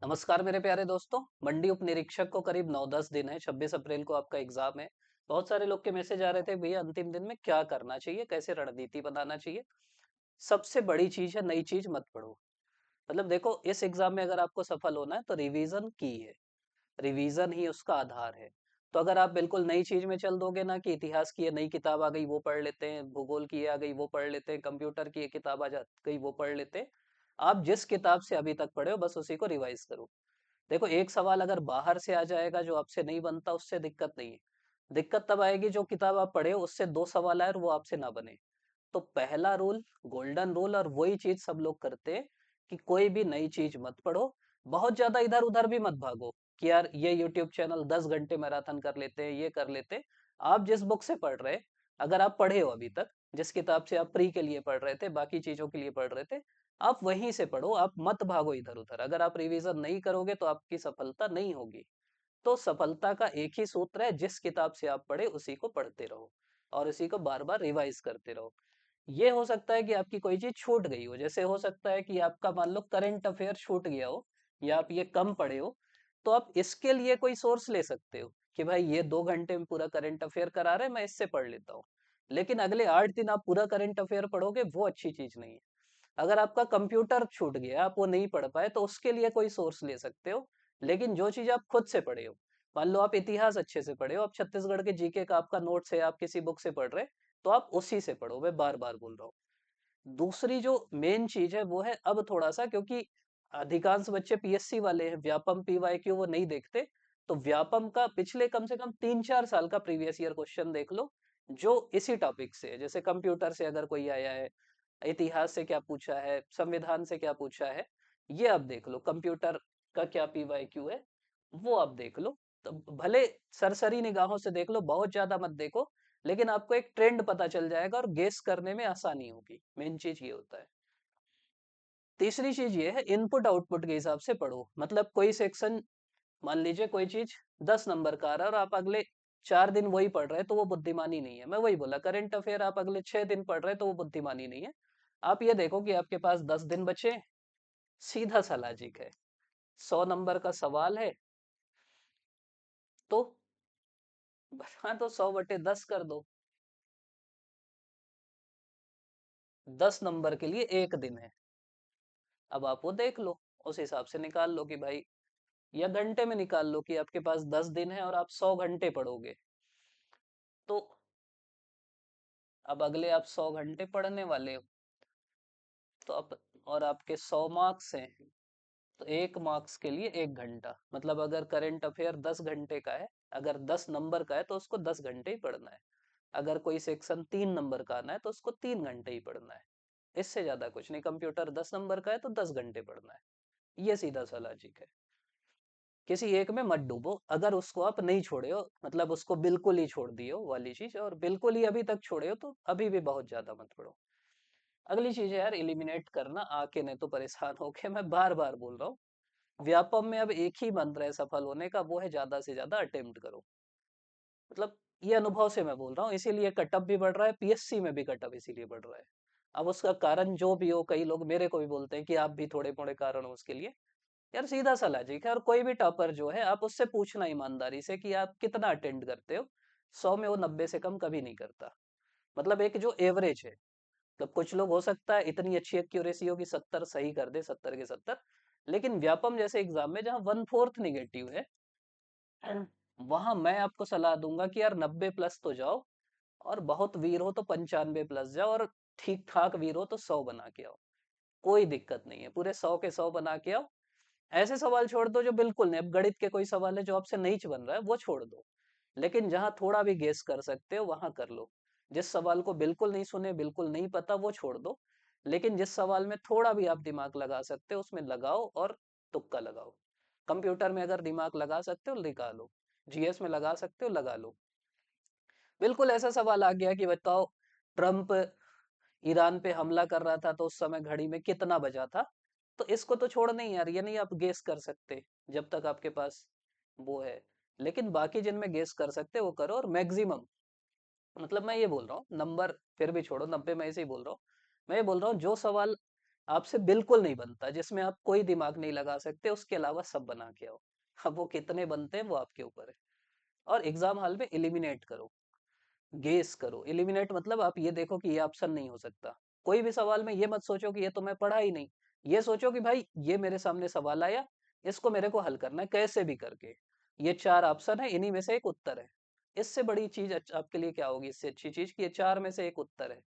नमस्कार मेरे प्यारे दोस्तों। मंडी उप निरीक्षक को करीब 9-10 दिन है। 26 अप्रैल को आपका एग्जाम है। बहुत सारे लोग के मैसेज आ रहे थे, भैया अंतिम दिन में क्या करना चाहिए, कैसे रणनीति बनाना चाहिए। सबसे बड़ी चीज है, नई चीज मत पढ़ो। मतलब देखो, इस एग्जाम में अगर आपको सफल होना है तो रिवीजन की है। रिवीजन ही उसका आधार है। तो अगर आप बिल्कुल नई चीज में चल दोगे ना, कि इतिहास की ये नई किताब आ गई वो पढ़ लेते हैं, भूगोल की ये आ गई वो पढ़ लेते हैं, कंप्यूटर की ये किताब आ जा गई वो पढ़ लेते हैं। आप जिस किताब से अभी तक पढ़े हो बस उसी को रिवाइज करो। देखो, एक सवाल अगर बाहर से आ जाएगा जो आपसे नहीं बनता, उससे दिक्कत नहीं है। दिक्कत तब आएगी जो किताब आप पढ़े हो उससे दो सवाल आए और वो आपसे ना बने। तो पहला रूल, गोल्डन रूल, और वही चीज सब लोग करते हैं कि कोई भी नई चीज मत पढ़ो। बहुत ज्यादा इधर उधर भी मत भागो कि यार ये यूट्यूब चैनल 10 घंटे मैराथन कर लेते हैं, ये कर लेते हैं। आप जिस बुक से पढ़ रहे, अगर आप पढ़े हो अभी तक, जिस किताब से आप प्री के लिए पढ़ रहे थे, बाकी चीजों के लिए पढ़ रहे थे, आप वहीं से पढ़ो। आप मत भागो इधर उधर। अगर आप रिवीजन नहीं करोगे तो आपकी सफलता नहीं होगी। तो सफलता का एक ही सूत्र है, जिस किताब से आप पढ़े उसी को पढ़ते रहो और उसी को बार बार रिवाइज करते रहो। ये हो सकता है कि आपकी कोई चीज छूट गई हो, जैसे हो सकता है कि आपका मान लो करंट अफेयर छूट गया हो या आप ये कम पढ़े हो। तो आप इसके लिए कोई सोर्स ले सकते हो कि भाई ये 2 घंटे में पूरा करंट अफेयर करा रहे हैं, मैं इससे पढ़ लेता हूँ। लेकिन अगले 8 दिन आप पूरा करंट अफेयर पढ़ोगे, वो अच्छी चीज नहीं है। अगर आपका कंप्यूटर छूट गया, आप वो नहीं पढ़ पाए, तो उसके लिए कोई सोर्स ले सकते हो। लेकिन जो चीज आप खुद से पढ़े हो, मान लो आप इतिहास अच्छे से पढ़े हो, आप छत्तीसगढ़ के जीके का आपका नोट्स है, आप किसी बुक से पढ़ रहे, तो आप उसी से पढ़ो। मैं बार बार बोल रहा हूँ। दूसरी जो मेन चीज है वो है, अब थोड़ा सा, क्योंकि अधिकांश बच्चे पीएससी वाले हैं, व्यापम पीवाईक्यू वो नहीं देखते। तो व्यापम का पिछले कम से कम 3-4 साल का प्रीवियस ईयर क्वेश्चन देख लो, जो इसी टॉपिक से है। जैसे कंप्यूटर से अगर कोई आया है, इतिहास से क्या पूछा है, संविधान से क्या पूछा है, ये आप देख लो। कंप्यूटर का क्या पीवाईक्यू है, वो आप देख लो। तो भले सरसरी निगाहों से देख लो, बहुत ज्यादा मत देखो, लेकिन आपको एक ट्रेंड पता चल जाएगा और गेस करने में आसानी होगी। मेन चीज ये होता है। तीसरी चीज ये है, इनपुट आउटपुट के हिसाब से पढ़ो। मतलब कोई सेक्शन, मान लीजिए कोई चीज 10 नंबर का आ रहा है और आप अगले 4 दिन वही पढ़ रहे हैं, तो वो बुद्धिमानी नहीं है। मैं वही बोला, करंट अफेयर आप अगले 6 दिन पढ़ रहे हैं तो वो बुद्धिमानी नहीं है। आप ये देखो कि आपके पास 10 दिन बचे, सीधा सा लॉजिक है। 100 नंबर का सवाल है, तो हाँ, तो 100/10 कर दो। 10 नंबर के लिए 1 दिन है। अब आप वो देख लो, उस हिसाब से निकाल लो कि भाई, या घंटे में निकाल लो कि आपके पास 10 दिन है और आप 100 घंटे पढ़ोगे। तो अब अगले आप 100 घंटे पढ़ने वाले हो, तो अब, और आपके 100 मार्क्स हैं, तो 1 मार्क्स के लिए 1 घंटा। मतलब अगर करंट अफेयर 10 घंटे का है, अगर 10 नंबर का है तो उसको 10 घंटे ही पढ़ना है। अगर कोई सेक्शन 3 नंबर का आना है तो उसको 3 घंटे ही पढ़ना है। इससे ज्यादा कुछ नहीं। कंप्यूटर 10 नंबर का है तो 10 घंटे पढ़ना है। ये सीधा सा लॉजिक है। किसी एक में मत डूबो। अगर उसको आप नहीं छोड़े हो, मतलब उसको बिल्कुल ही छोड़ दिए हो वाली चीज, और बिल्कुल ही अभी तक छोड़े हो, तो अभी भी बहुत ज्यादा मत पढ़ो। अगली चीज है यार, एलिमिनेट करना आके, नहीं तो परेशान होके। मैं बार बार बोल रहा हूँ, व्यापम में अब एक ही मंत्र है सफल होने का, वो है ज्यादा से ज्यादा अटेम्प्ट करो। मतलब ये अनुभव से मैं बोल रहा हूँ, इसीलिए कटअप भी बढ़ रहा है, पीएससी में भी कटअप इसीलिए बढ़ रहा है। अब उसका कारण जो भी हो, कई लोग मेरे को भी बोलते हैं कि आप भी थोड़े मोड़े कारण हो उसके लिए। यार सीधा सा लॉजिक है, और कोई भी टॉपर जो है, आप उससे पूछना ईमानदारी से कि आप कितना अटेंड करते हो। 100 में वो 90 से कम कभी नहीं करता। मतलब एक जो एवरेज है, मतलब कुछ लोग हो सकता है इतनी अच्छी एक्यूरेसी हो कि 70 सही कर दे, 70 के 70। लेकिन व्यापम जैसे एग्जाम में जहाँ 1/4 निगेटिव है, वहां मैं आपको सलाह दूंगा कि यार 90+ तो जाओ, और बहुत वीर हो तो 95+ जाओ, और ठीक ठाक वीर हो तो 100 बना के आओ। कोई दिक्कत नहीं है, पूरे 100 के 100 बना के आओ। ऐसे सवाल छोड़ दो जो बिल्कुल नहीं, अब गणित के कोई सवाल है जो आपसे नहीं बन रहा है, वो छोड़ दो। लेकिन जहां थोड़ा भी गेस कर सकते हो वहां कर लो। जिस सवाल को बिल्कुल नहीं सुने, बिल्कुल नहीं पता, वो छोड़ दो। लेकिन जिस सवाल में थोड़ा भी आप दिमाग लगा सकते हो उसमें लगाओ, और तुक्का लगाओ। कंप्यूटर में अगर दिमाग लगा सकते हो निकालो, जीएस में लगा सकते हो लगा लो। बिल्कुल ऐसा सवाल आ गया कि बताओ, ट्रम्प ईरान पे हमला कर रहा था तो उस समय घड़ी में कितना बजा था। तो इसको तो छोड़ नहीं यार, ये नहीं आप गेस कर सकते जब तक आपके पास वो है। लेकिन बाकी जिनमें गेस कर सकते वो करो, और मैक्सिमम, मतलब मैं ये बोल रहा हूँ, नंबर फिर भी छोड़ो, 90 में ऐसे ही बोल रहा हूँ। मैं ये बोल रहा हूँ, जो सवाल आपसे बिल्कुल नहीं बनता, जिसमें आप कोई दिमाग नहीं लगा सकते, उसके अलावा सब बना के आओ। अब वो कितने बनते हैं वो आपके ऊपर है। और एग्जाम हॉल में एलिमिनेट करो, गेस करो। एलिमिनेट मतलब आप ये देखो कि ये ऑप्शन नहीं हो सकता। कोई भी सवाल में ये मत सोचो कि ये तो मैं पढ़ा ही नहीं। ये सोचो कि भाई ये मेरे सामने सवाल आया, इसको मेरे को हल करना है कैसे भी करके। ये 4 ऑप्शन है, इन्हीं में से एक उत्तर है। इससे बड़ी चीज आपके लिए क्या होगी, इससे अच्छी चीज कि ये 4 में से एक उत्तर है।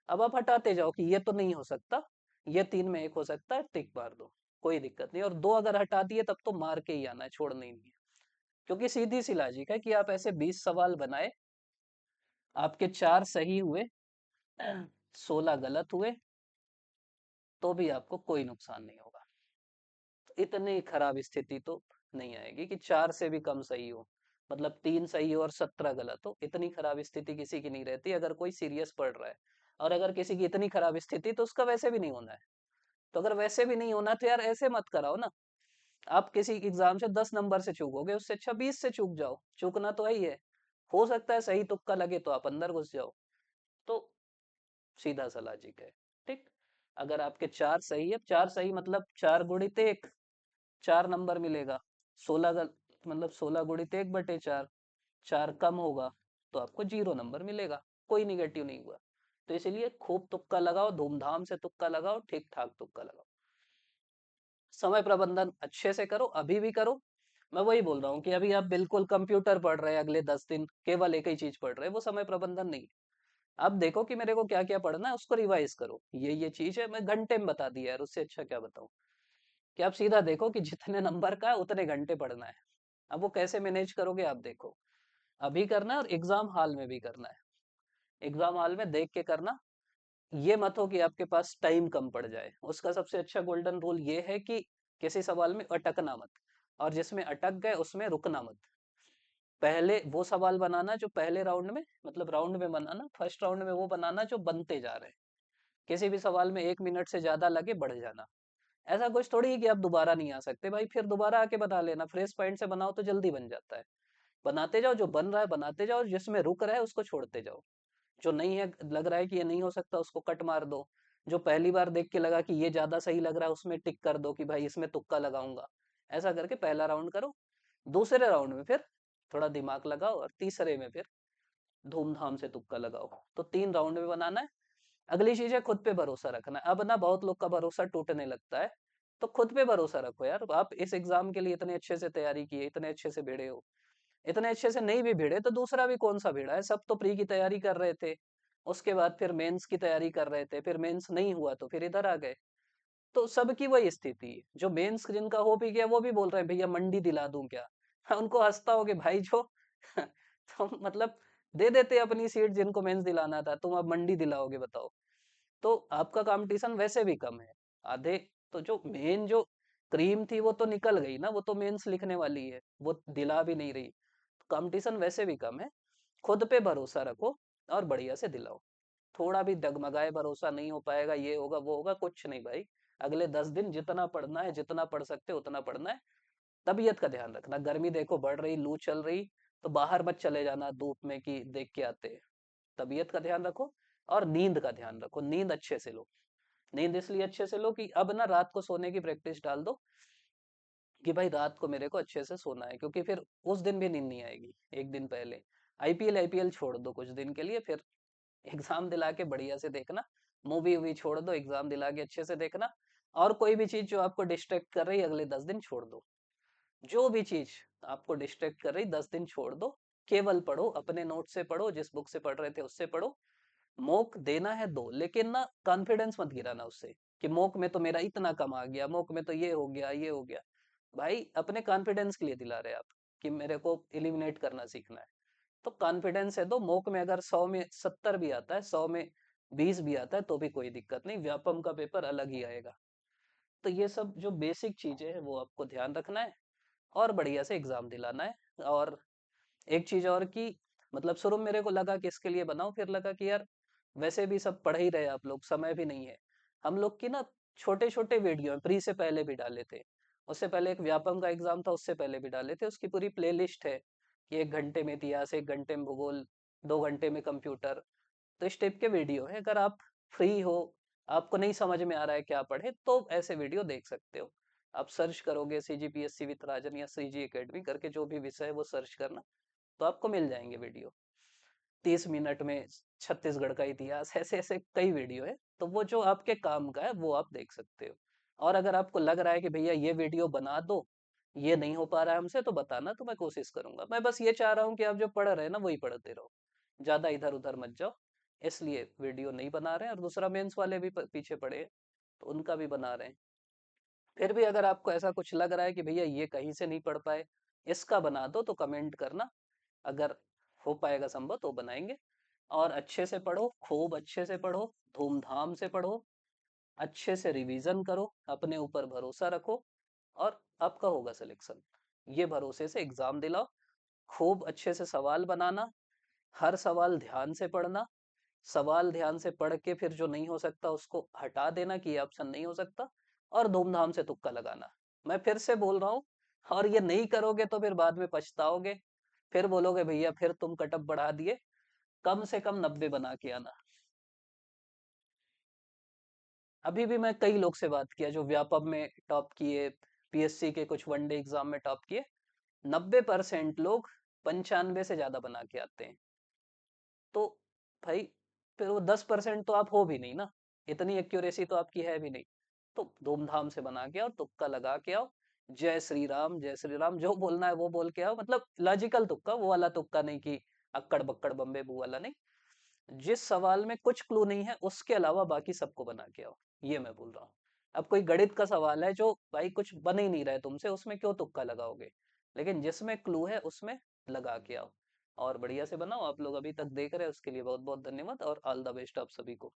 अब आप हटाते जाओ कि ये तो नहीं हो सकता, ये 3 में एक हो सकता है, टिक मार दो, कोई दिक्कत नहीं। और 2 अगर हटा दिए तब तो मार के ही आना है, छोड़ना ही नहीं है। क्योंकि सीधी सी लॉजिक है कि आप ऐसे 20 सवाल बनाए, आपके 4 सही हुए, 16 गलत हुए, तो भी आपको कोई नुकसान नहीं होगा। तो इतनी खराब स्थिति तो नहीं आएगी कि 4 से भी कम सही हो, मतलब 3 सही हो और 17 गलत हो। इतनी खराब स्थिति किसी की नहीं रहती अगर कोई सीरियस पढ़ रहा है। और अगर किसी की इतनी खराब स्थिति, तो उसका वैसे भी नहीं होना है। तो अगर वैसे भी नहीं होना तो यार ऐसे मत कराओ ना। आप किसी एग्जाम से 10 नंबर से चूकोगे, उससे अच्छा 20 से चूक जाओ, चूकना तो है ही है। हो सकता है सही तुक्का लगे तो आप अंदर घुस जाओ। तो सीधा सा लॉजिक है। ठीक। अगर आपके 4 सही है, 4 सही मतलब 4 गुणित 1, 4 नंबर मिलेगा। 16 मतलब 16 गुणित 1/4, 4 कम होगा तो आपको 0 नंबर मिलेगा। कोई निगेटिव नहीं हुआ। तो इसलिए खूब तुक्का लगाओ, धूमधाम से तुक्का लगाओ, ठीक ठाक तुक्का लगाओ। समय प्रबंधन अच्छे से करो, अभी भी करो। मैं वही बोल रहा हूँ कि अभी आप बिल्कुल कंप्यूटर पढ़ रहे हैं, अगले 10 दिन केवल एक ही चीज पढ़ रहे हैं, वो समय प्रबंधन नहीं। अब देखो कि मेरे को क्या क्या पढ़ना है, उसको रिवाइज करो। ये चीज है, मैं घंटे में बता दिया यार, उससे अच्छा क्या बताऊं। कि आप सीधा देखो कि जितने नंबर का है उतने घंटे पढ़ना है। अब वो कैसे मैनेज करोगे आप देखो। अभी करना है और एग्जाम हॉल में भी करना है। एग्जाम हॉल में देख के करना। ये मत हो कि आपके पास टाइम कम पड़ जाए। उसका सबसे अच्छा गोल्डन रूल ये है कि किसी सवाल में अटकना मत, और जिसमें अटक गए उसमें रुकना मत। पहले वो सवाल बनाना जो पहले राउंड में, मतलब राउंड में बनाना, फर्स्ट राउंड में वो बनाना जो बनते जा रहे हैं। किसी भी सवाल में 1 मिनट से ज्यादा लगे बढ़ जाना। ऐसा कुछ थोड़ी है कि आप दोबारा नहीं आ सकते भाई, फिर दोबारा आके बना लेना, फ्रेश पॉइंट से बनाओ तो जल्दी बन जाता है। बनाते जाओ, जो बन रहा है बनाते जाओ, जिसमें रुक रहा है उसको छोड़ते जाओ। जो नहीं है, लग रहा है कि ये नहीं हो सकता, उसको कट मार दो। जो पहली बार देख के लगा कि ये ज्यादा सही लग रहा है, उसमें टिक कर दो कि भाई इसमें तुक्का लगाऊंगा। ऐसा करके पहला राउंड करो। दूसरे राउंड में फिर थोड़ा दिमाग लगाओ, और तीसरे में फिर धूमधाम से तुक्का लगाओ। तो 3 राउंड में बनाना है। अगली चीज है खुद पे भरोसा रखना। अब ना बहुत लोग का भरोसा टूटने लगता है। तो खुद पे भरोसा रखो यार। आप इस एग्जाम के लिए इतने अच्छे से तैयारी की है, इतने अच्छे से भिड़े हो। इतने अच्छे से नहीं भी भिड़े तो दूसरा भी कौन सा भिड़ा है, सब तो प्री की तैयारी कर रहे थे। उसके बाद फिर मेंस की तैयारी कर रहे थे, फिर मेंस नहीं हुआ तो फिर इधर आ गए। तो सबकी वही स्थिति है। जो मेंस जिनका हो भी गया वो भी बोल रहे हैं भैया मंडी दिला दूं क्या। उनको हंसता हो कि भाई जो तो मतलब दे देते अपनी सीट, जिनको मेंस दिलाना था, तुम अब मंडी दिलाओगे बताओ। तो आपका कंपटीशन वैसे भी कम है। आधे, तो जो मेन जो क्रीम थी वो तो निकल गई ना, वो तो मेंस लिखने वाली है, वो दिला भी नहीं रही। कंपटीशन वैसे भी कम है। खुद पे भरोसा रखो और बढ़िया से दिलाओ। थोड़ा भी डगमगाए भरोसा नहीं हो पाएगा, ये होगा वो होगा, कुछ नहीं भाई। अगले 10 दिन जितना पढ़ना है, जितना पढ़ सकते हो उतना पढ़ना है। तबीयत का ध्यान रखना, गर्मी देखो बढ़ रही, लू चल रही, तो बाहर मत चले जाना धूप में कि देख के आते हैं। तबीयत का ध्यान रखो। और नींद का ध्यान रखो, नींद अच्छे से लो। नींद इसलिए अच्छे से लो कि अब ना रात को सोने की प्रैक्टिस डाल दो, कि भाई रात को मेरे को अच्छे से सोना है, क्योंकि फिर उस दिन भी नींद नहीं आएगी। एक दिन पहले आईपीएल आईपीएल छोड़ दो कुछ दिन के लिए, फिर एग्जाम दिला के बढ़िया से देखना। मूवी वूवी छोड़ दो, एग्जाम दिला के अच्छे से देखना। और कोई भी चीज जो आपको डिस्ट्रैक्ट कर रही है अगले 10 दिन छोड़ दो। जो भी चीज आपको डिस्ट्रैक्ट कर रही 10 दिन छोड़ दो। केवल पढ़ो, अपने नोट से पढ़ो, जिस बुक से पढ़ रहे थे उससे पढ़ो। मॉक देना है दो, लेकिन ना कॉन्फिडेंस मत गिराना उससे, कि मॉक में तो मेरा इतना कम आ गया, मॉक में तो ये हो गया ये हो गया। भाई अपने कॉन्फिडेंस के लिए दिला रहे आप, कि मेरे को एलिमिनेट करना सीखना है। तो कॉन्फिडेंस है, तो मॉक में अगर 100 में 70 भी आता है, 100 में 20 भी आता है, तो भी कोई दिक्कत नहीं, व्यापम का पेपर अलग ही आएगा। तो ये सब जो बेसिक चीजें हैं वो आपको ध्यान रखना है, और बढ़िया से एग्जाम दिलाना है। और एक चीज और की, मतलब शुरू में मेरे को लगा कि इसके लिए बनाओ, फिर लगा कि यार वैसे भी सब पढ़ ही रहे आप लोग, समय भी नहीं है। हम लोग की ना छोटे छोटे वीडियो प्री से पहले भी डाले थे। उससे पहले एक व्यापम का एग्जाम था, उससे पहले भी डाले थे, उसकी पूरी प्लेलिस्ट है। कि 1 घंटे में इतिहास, 1 घंटे में भूगोल, 2 घंटे में कंप्यूटर। तो इस टाइप के वीडियो है, अगर आप फ्री हो, आपको नहीं समझ में आ रहा है क्या पढ़े, तो ऐसे वीडियो देख सकते हो। आप सर्च करोगे सीजीपीएससी विद राजन या सीजी एकेडमी करके, जो भी विषय है वो सर्च करना, तो आपको मिल जाएंगे वीडियो। 30 मिनट में छत्तीसगढ़ का इतिहास, ऐसे ऐसे कई वीडियो है, तो वो जो आपके काम का है वो आप देख सकते हो। और अगर आपको लग रहा है कि भैया ये वीडियो बना दो, ये नहीं हो पा रहा है हमसे, तो बताना, तो मैं कोशिश करूंगा। मैं बस ये चाह रहा हूँ कि आप जो पढ़ रहे हैं ना वही पढ़ते रहो, ज्यादा इधर उधर मत जाओ। इसलिए वीडियो नहीं बना रहे हैं। और दूसरा, मेंस वाले भी पीछे पड़े हैं, तो उनका भी बना रहे हैं। फिर भी अगर आपको ऐसा कुछ लग रहा है कि भैया ये कहीं से नहीं पढ़ पाए, इसका बना दो, तो कमेंट करना। अगर हो पाएगा संभव तो बनाएंगे। और अच्छे से पढ़ो, खूब अच्छे से पढ़ो, धूमधाम से पढ़ो, अच्छे से रिवीजन करो, अपने ऊपर भरोसा रखो, और आपका होगा सिलेक्शन। ये भरोसे से एग्जाम दिलाओ। खूब अच्छे से सवाल बनाना, हर सवाल ध्यान से पढ़ना, सवाल ध्यान से पढ़ के फिर जो नहीं हो सकता उसको हटा देना कि ये ऑप्शन नहीं हो सकता, और धूमधाम से तुक्का लगाना। मैं फिर से बोल रहा हूँ, और ये नहीं करोगे तो फिर बाद में पछताओगे। फिर बोलोगे भैया फिर तुम कटअप बढ़ा दिए। कम से कम 90 बना के आना। अभी भी मैं कई लोग से बात किया जो व्यापम में टॉप किए, पीएससी के कुछ वनडे एग्जाम में टॉप किए, 90% लोग 95 से ज्यादा बना के आते हैं। तो भाई फिर वो 10% तो आप हो भी नहीं ना, इतनी एक्यूरेसी तो आपकी है भी नहीं। तो धूमधाम से बना के आओ, तुक्का लगा के आओ। जय श्री राम, जय श्री राम, जो बोलना है वो बोल के आओ। मतलब लॉजिकल तुक्का, वो वाला तुक्का नहीं कि अक्कड़ बक्कड़ बम्बे बू वाला नहीं। जिस सवाल में कुछ क्लू नहीं है उसके अलावा बाकी सबको बना के आओ, ये मैं बोल रहा हूँ। अब कोई गणित का सवाल है जो भाई कुछ बन ही नहीं रहा है तुमसे, उसमें क्यों तुक्का लगाओगे? लेकिन जिसमें क्लू है उसमें लगा के आओ, और बढ़िया से बनाओ। आप लोग अभी तक देख रहे हैं उसके लिए बहुत बहुत धन्यवाद, और ऑल द बेस्ट आप सभी को।